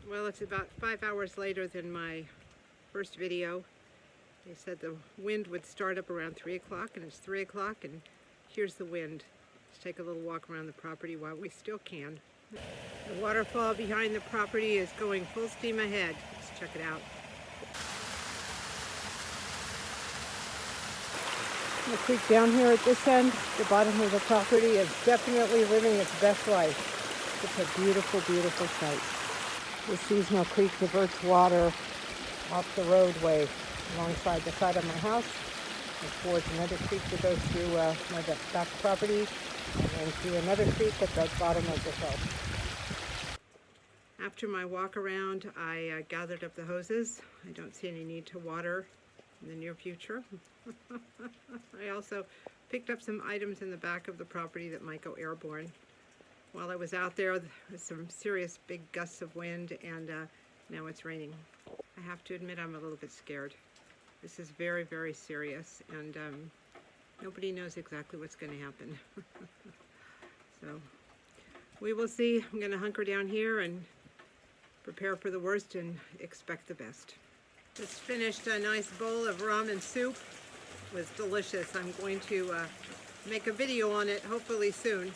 Well, it's about 5 hours later than my first video. They said the wind would start up around 3 o'clock, and it's 3 o'clock, and here's the wind. Let's take a little walk around the property while we still can. The waterfall behind the property is going full steam ahead. Let's check it out. The creek down here at this end, the bottom of the property, is definitely living its best life. It's a beautiful, beautiful sight. The seasonal creek diverts water off the roadway alongside the side of my house and towards another creek that goes through my back property and then through another creek at the bottom of the hill. After my walk around, I gathered up the hoses. I don't see any need to water in the near future. I also picked up some items in the back of the property that might go airborne. While I was out there was some serious big gusts of wind, and now it's raining. I have to admit I'm a little bit scared. This is very, very serious, and nobody knows exactly what's going to happen. So we will see. I'm going to hunker down here and prepare for the worst and expect the best. Just finished a nice bowl of ramen soup. It was delicious. I'm going to make a video on it hopefully soon.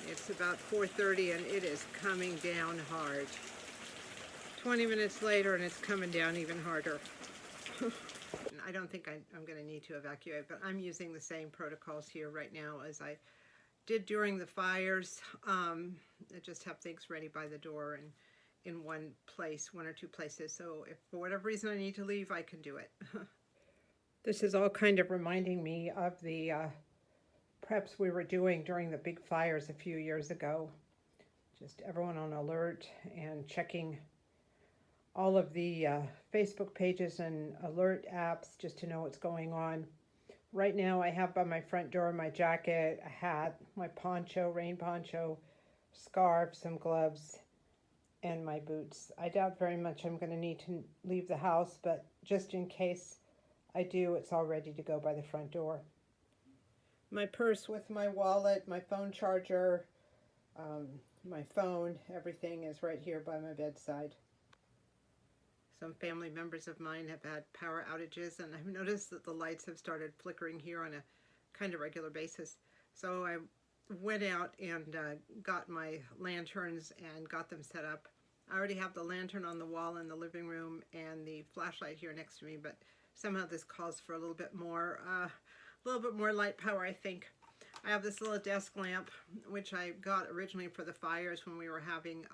It's about 4:30 and it is coming down hard. 20 minutes later and it's coming down even harder. I don't think I'm going to need to evacuate, but I'm using the same protocols here right now as I did during the fires. I just have things ready by the door and in one or two places. So if for whatever reason I need to leave, I can do it. This is all kind of reminding me of the preps we were doing during the big fires a few years ago. Just everyone on alert and checking all of the Facebook pages and alert apps just to know what's going on. Right now I have by my front door my jacket, a hat, my poncho, rain poncho, scarf, some gloves, and my boots. I doubt very much I'm going to need to leave the house, but just in case I do, it's all ready to go by the front door. My purse with my wallet, my phone charger, my phone, everything is right here by my bedside. Some family members of mine have had power outages, and I've noticed that the lights have started flickering here on a kind of regular basis. So I went out and got my lanterns and got them set up. I already have the lantern on the wall in the living room and the flashlight here next to me, but somehow this calls for a little bit more light power, I think. I have this little desk lamp, which I got originally for the fires when we were having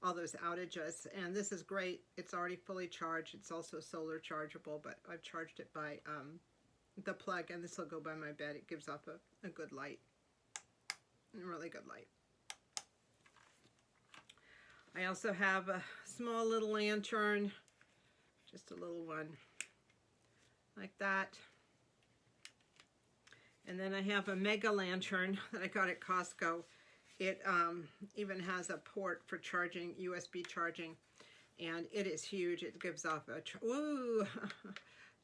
all those outages, and this is great. It's already fully charged. It's also solar chargeable, but I've charged it by the plug, and this will go by my bed. It gives off a good light, a really good light. I also have a small little lantern, just a little one like that. And then I have a mega lantern that I got at Costco. It even has a port for charging, USB charging, and it is huge. It gives off a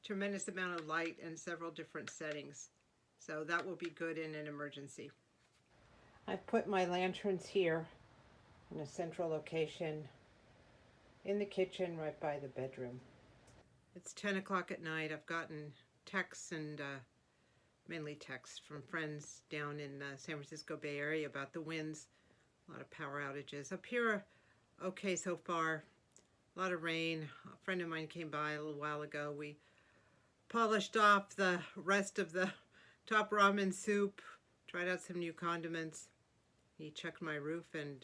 tremendous amount of light in several different settings. So that will be good in an emergency. I've put my lanterns here in a central location in the kitchen right by the bedroom. It's 10 o'clock at night. I've gotten texts and mainly texts from friends down in San Francisco Bay Area about the winds. A lot of power outages. Up here, okay so far. A lot of rain. A friend of mine came by a little while ago. We polished off the rest of the top ramen soup, tried out some new condiments. He checked my roof, and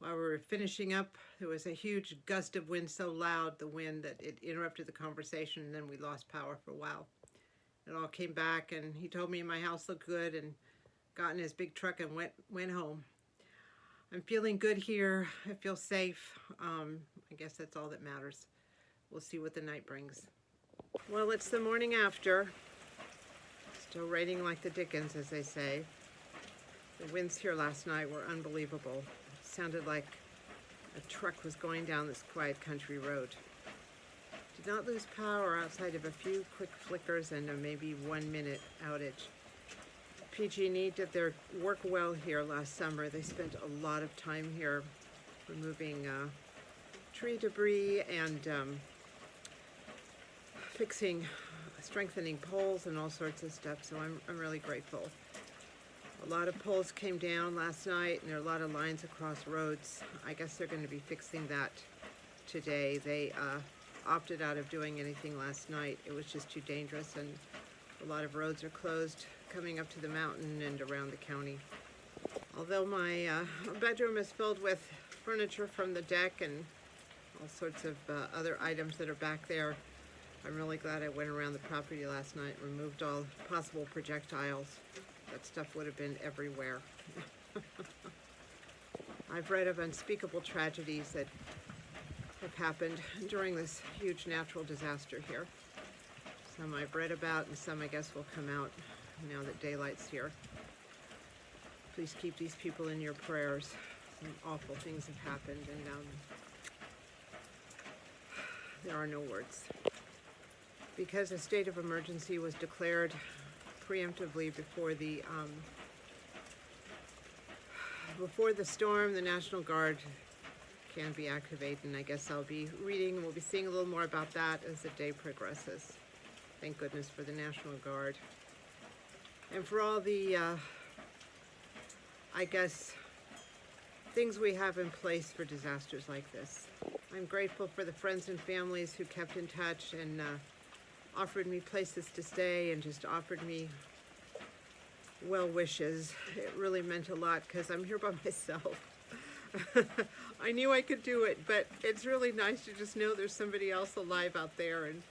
while we were finishing up, there was a huge gust of wind, so loud, the wind, that it interrupted the conversation, and then we lost power for a while. It all came back, and he told me my house looked good and got in his big truck and went home. I'm feeling good here. I feel safe. I guess that's all that matters. We'll see what the night brings. Well, it's the morning after. Still raining like the dickens, as they say. The winds here last night were unbelievable. It sounded like a truck was going down this quiet country road. Did not lose power outside of a few quick flickers and a maybe 1 minute outage. PG&E did their work well here last summer. They spent a lot of time here removing tree debris and strengthening poles and all sorts of stuff, so I'm really grateful. A lot of poles came down last night, and there are a lot of lines across roads. I guess they're going to be fixing that today. They opted out of doing anything last night. It was just too dangerous, and a lot of roads are closed coming up to the mountain and around the county. Although my bedroom is filled with furniture from the deck and all sorts of other items that are back there, I'm really glad I went around the property last night and removed all possible projectiles. That stuff would have been everywhere. I've read of unspeakable tragedies that have happened during this huge natural disaster here. Some I've read about, and some I guess will come out now that daylight's here. Please keep these people in your prayers. Some awful things have happened, and there are no words. Because a state of emergency was declared preemptively before the storm, the National Guard can be activated, and I guess I'll be reading and we'll be seeing a little more about that as the day progresses. Thank goodness for the National Guard. And for all the, I guess, things we have in place for disasters like this. I'm grateful for the friends and families who kept in touch and offered me places to stay and just offered me well wishes. It really meant a lot because I'm here by myself. I knew I could do it, but it's really nice to just know there's somebody else alive out there and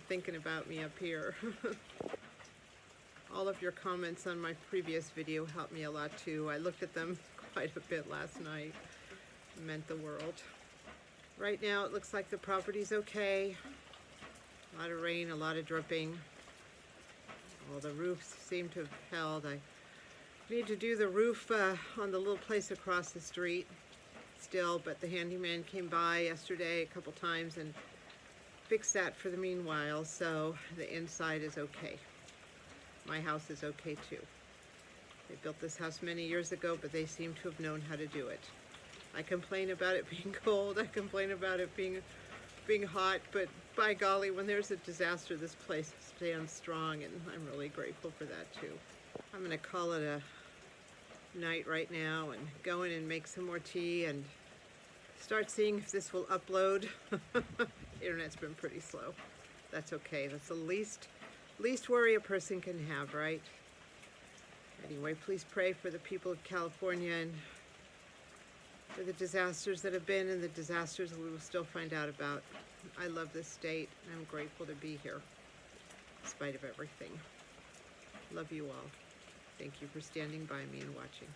thinking about me up here. All of your comments on my previous video helped me a lot too. I looked at them quite a bit last night. It meant the world. Right now it looks like the property's okay. A lot of rain, a lot of dripping. All the roofs seem to have held. I need to do the roof on the little place across the street still, but the handyman came by yesterday a couple times and fixed that for the meanwhile, so the inside is okay. My house is okay too. They built this house many years ago, but they seem to have known how to do it. I complain about it being cold, I complain about it being hot, but by golly, when there's a disaster, this place stands strong, and I'm really grateful for that too. I'm gonna call it a night right now and go in and make some more tea and start seeing if this will upload. Internet's been pretty slow. That's okay. That's the least worry a person can have, right? Anyway, please pray for the people of California and for the disasters that have been and the disasters we will still find out about. I love this state. I'm grateful to be here in spite of everything. Love you all. Thank you for standing by me and watching.